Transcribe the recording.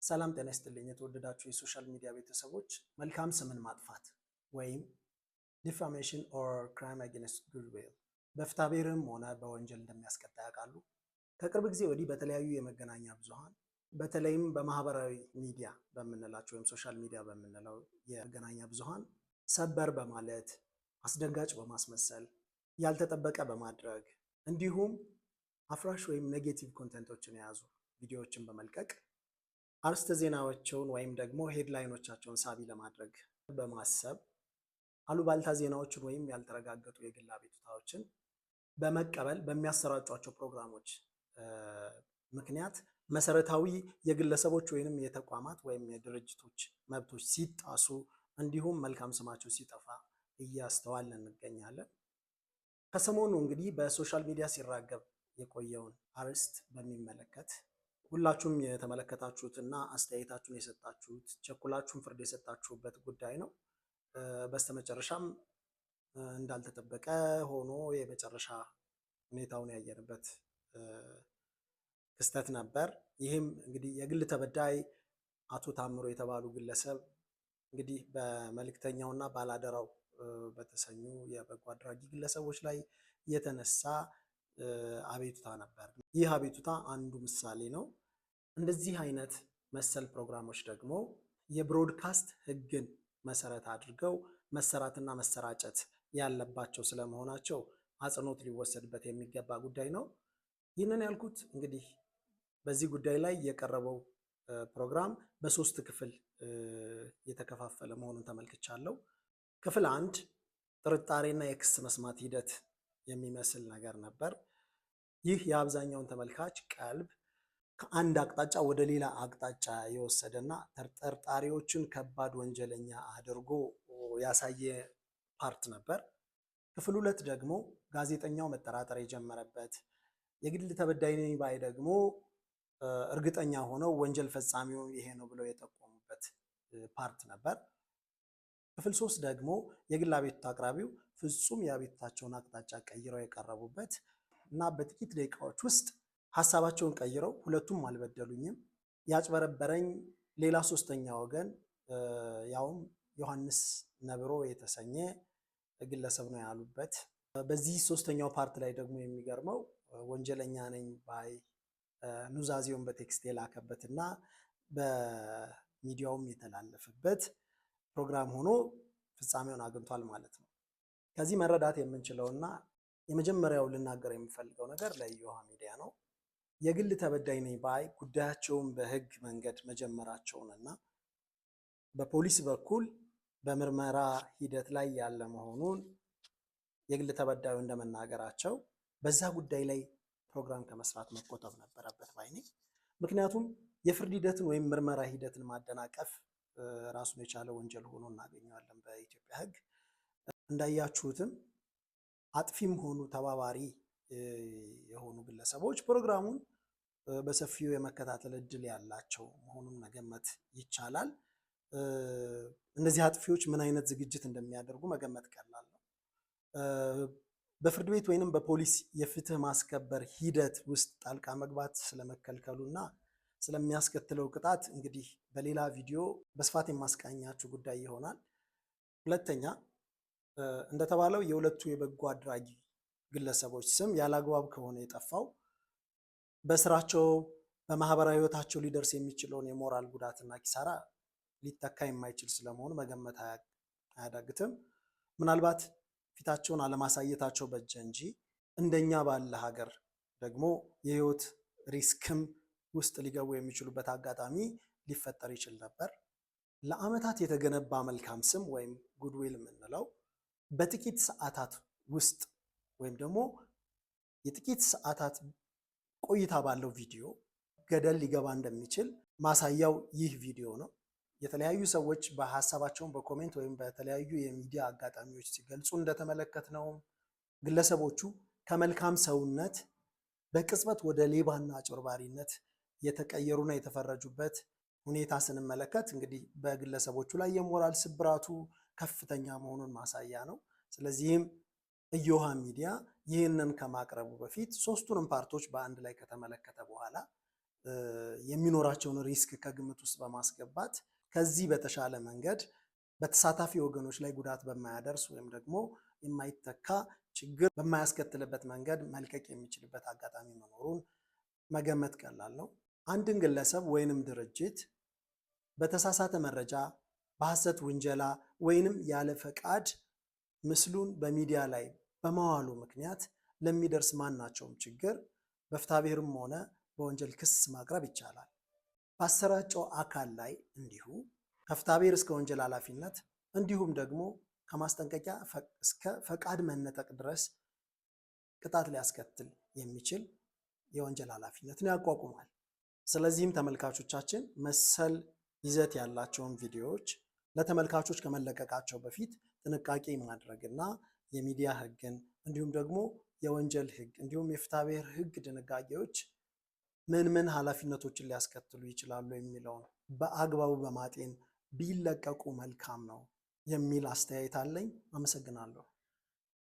ሰላም ጤና ይስጥልኝ የተወደዳችሁ የሶሻል ሚዲያ ቤተሰቦች መልካም ስምን ማጥፋት ወይም ዲፋሜሽን ኦር ክራይም አጌንስት ጉድዊል በፍትሐብሔርም ሆነ በወንጀል እንደሚያስቀጣ ያውቃሉ? ከቅርብ ጊዜ ወዲህ በተለያዩ የመገናኛ ብዙሃን በተለይም በማህበራዊ ሚዲያ በምንላቸው ወይም ሶሻል ሚዲያ በምንለው የመገናኛ ብዙሃን ሰበር በማለት አስደንጋጭ በማስመሰል ያልተጠበቀ በማድረግ እንዲሁም አፍራሽ ወይም ኔጌቲቭ ኮንተንቶችን የያዙ ቪዲዮዎችን በመልቀቅ አርዕስተ ዜናዎቻቸውን ወይም ደግሞ ሄድላይኖቻቸውን ሳቢ ለማድረግ በማሰብ አሉባልታ ዜናዎችን ወይም ያልተረጋገጡ የግል አቤቱታዎችን በመቀበል በሚያሰራጯቸው ፕሮግራሞች ምክንያት መሰረታዊ የግለሰቦች ወይንም የተቋማት ወይም የድርጅቶች መብቶች ሲጣሱ እንዲሁም መልካም ስማቸው ሲጠፋ እያስተዋልን እንገኛለን። ከሰሞኑ እንግዲህ በሶሻል ሚዲያ ሲራገብ የቆየውን አርዕስት በሚመለከት ሁላችሁም የተመለከታችሁትና አስተያየታችሁን የሰጣችሁት ቸኩላችሁን ፍርድ የሰጣችሁበት ጉዳይ ነው። በስተመጨረሻም እንዳልተጠበቀ ሆኖ የመጨረሻ ሁኔታውን ያየንበት ክስተት ነበር። ይህም እንግዲህ የግል ተበዳይ አቶ ታምሮ የተባሉ ግለሰብ እንግዲህ በመልእክተኛውና ባላደራው በተሰኙ የበጎ አድራጊ ግለሰቦች ላይ የተነሳ አቤቱታ ነበር። ይህ አቤቱታ አንዱ ምሳሌ ነው። እንደዚህ አይነት መሰል ፕሮግራሞች ደግሞ የብሮድካስት ሕግን መሰረት አድርገው መሰራትና መሰራጨት ያለባቸው ስለመሆናቸው አጽንኦት ሊወሰድበት የሚገባ ጉዳይ ነው። ይህንን ያልኩት እንግዲህ በዚህ ጉዳይ ላይ የቀረበው ፕሮግራም በሶስት ክፍል የተከፋፈለ መሆኑን ተመልክቻለሁ። ክፍል አንድ ጥርጣሬና የክስ መስማት ሂደት የሚመስል ነገር ነበር። ይህ የአብዛኛውን ተመልካች ቀልብ ከአንድ አቅጣጫ ወደ ሌላ አቅጣጫ የወሰደና ተጠርጣሪዎችን ከባድ ወንጀለኛ አድርጎ ያሳየ ፓርት ነበር። ክፍል ሁለት ደግሞ ጋዜጠኛው መጠራጠር የጀመረበት የግል ተበዳይ ነኝ ባይ ደግሞ እርግጠኛ ሆነው ወንጀል ፈጻሚው ይሄ ነው ብለው የጠቆሙበት ፓርት ነበር። ክፍል ሶስት ደግሞ የግል አቤቱታ አቅራቢው ፍጹም የአቤቱታቸውን አቅጣጫ ቀይረው የቀረቡበት እና በጥቂት ደቂቃዎች ውስጥ ሀሳባቸውን ቀይረው ሁለቱም አልበደሉኝም፣ ያጭበረበረኝ ሌላ ሶስተኛ ወገን ያውም ዮሐንስ ነብሮ የተሰኘ ግለሰብ ነው ያሉበት። በዚህ ሶስተኛው ፓርት ላይ ደግሞ የሚገርመው ወንጀለኛ ነኝ ባይ ኑዛዜውን በቴክስት የላከበት እና በሚዲያውም የተላለፈበት ፕሮግራም ሆኖ ፍጻሜውን አግኝቷል ማለት ነው። ከዚህ መረዳት የምንችለውና የመጀመሪያው ልናገር የምፈልገው ነገር ለእዮሃ ሚዲያ ነው። የግል ተበዳይ ነኝ ባይ ጉዳያቸውን በሕግ መንገድ መጀመራቸውንና በፖሊስ በኩል በምርመራ ሂደት ላይ ያለ መሆኑን የግል ተበዳዩ እንደመናገራቸው በዛ ጉዳይ ላይ ፕሮግራም ከመስራት መቆጠብ ነበረበት ባይ ነኝ። ምክንያቱም የፍርድ ሂደትን ወይም ምርመራ ሂደትን ማደናቀፍ ራሱን የቻለ ወንጀል ሆኖ እናገኘዋለን በኢትዮጵያ ሕግ። እንዳያችሁትም አጥፊም ሆኑ ተባባሪ የሆኑ ግለሰቦች ፕሮግራሙን በሰፊው የመከታተል እድል ያላቸው መሆኑን መገመት ይቻላል። እነዚህ አጥፊዎች ምን አይነት ዝግጅት እንደሚያደርጉ መገመት ቀላል ነው። በፍርድ ቤት ወይንም በፖሊስ የፍትህ ማስከበር ሂደት ውስጥ ጣልቃ መግባት ስለመከልከሉና ስለሚያስከትለው ቅጣት እንግዲህ በሌላ ቪዲዮ በስፋት የማስቃኛችሁ ጉዳይ ይሆናል። ሁለተኛ እንደተባለው የሁለቱ የበጎ አድራጊ ግለሰቦች ስም ያላግባብ ከሆነ የጠፋው በስራቸው በማህበራዊ ህይወታቸው ሊደርስ የሚችለውን የሞራል ጉዳትና ኪሳራ ሊተካ የማይችል ስለመሆኑ መገመት አያዳግትም። ምናልባት ፊታቸውን አለማሳየታቸው በጀ እንጂ እንደኛ ባለ ሀገር ደግሞ የህይወት ሪስክም ውስጥ ሊገቡ የሚችሉበት አጋጣሚ ሊፈጠር ይችል ነበር። ለአመታት የተገነባ መልካም ስም ወይም ጉድዊል የምንለው በጥቂት ሰዓታት ውስጥ ወይም ደግሞ የጥቂት ሰዓታት ቆይታ ባለው ቪዲዮ ገደል ሊገባ እንደሚችል ማሳያው ይህ ቪዲዮ ነው። የተለያዩ ሰዎች በሀሳባቸውን በኮሜንት ወይም በተለያዩ የሚዲያ አጋጣሚዎች ሲገልጹ እንደተመለከትነው ግለሰቦቹ ከመልካም ሰውነት በቅጽበት ወደ ሌባና አጭበርባሪነት የተቀየሩና የተፈረጁበት ሁኔታ ስንመለከት እንግዲህ በግለሰቦቹ ላይ የሞራል ስብራቱ ከፍተኛ መሆኑን ማሳያ ነው። ስለዚህም እዮሃ ሚዲያ ይህንን ከማቅረቡ በፊት ሶስቱንም ፓርቶች በአንድ ላይ ከተመለከተ በኋላ የሚኖራቸውን ሪስክ ከግምት ውስጥ በማስገባት ከዚህ በተሻለ መንገድ በተሳታፊ ወገኖች ላይ ጉዳት በማያደርስ ወይም ደግሞ የማይተካ ችግር በማያስከትልበት መንገድ መልቀቅ የሚችልበት አጋጣሚ መኖሩን መገመት ቀላል ነው። አንድን ግለሰብ ወይንም ድርጅት በተሳሳተ መረጃ፣ በሐሰት ውንጀላ ወይንም ያለ ፈቃድ ምስሉን በሚዲያ ላይ በማዋሉ ምክንያት ለሚደርስ ማናቸውም ችግር በፍትሐብሔርም ሆነ በወንጀል ክስ ማቅረብ ይቻላል። ባሰራጨው አካል ላይ እንዲሁ ከፍትሐብሔር እስከ ወንጀል ኃላፊነት እንዲሁም ደግሞ ከማስጠንቀቂያ እስከ ፈቃድ መነጠቅ ድረስ ቅጣት ሊያስከትል የሚችል የወንጀል ኃላፊነትን ያቋቁማል። ስለዚህም ተመልካቾቻችን መሰል ይዘት ያላቸውን ቪዲዮዎች ለተመልካቾች ከመለቀቃቸው በፊት ጥንቃቄ ማድረግና የሚዲያ ሕግን እንዲሁም ደግሞ የወንጀል ሕግ እንዲሁም የፍትሐብሔር ሕግ ድንጋጌዎች ምን ኃላፊነቶችን ሊያስከትሉ ይችላሉ የሚለውን በአግባቡ በማጤን ቢለቀቁ መልካም ነው የሚል አስተያየት አለኝ። አመሰግናለሁ።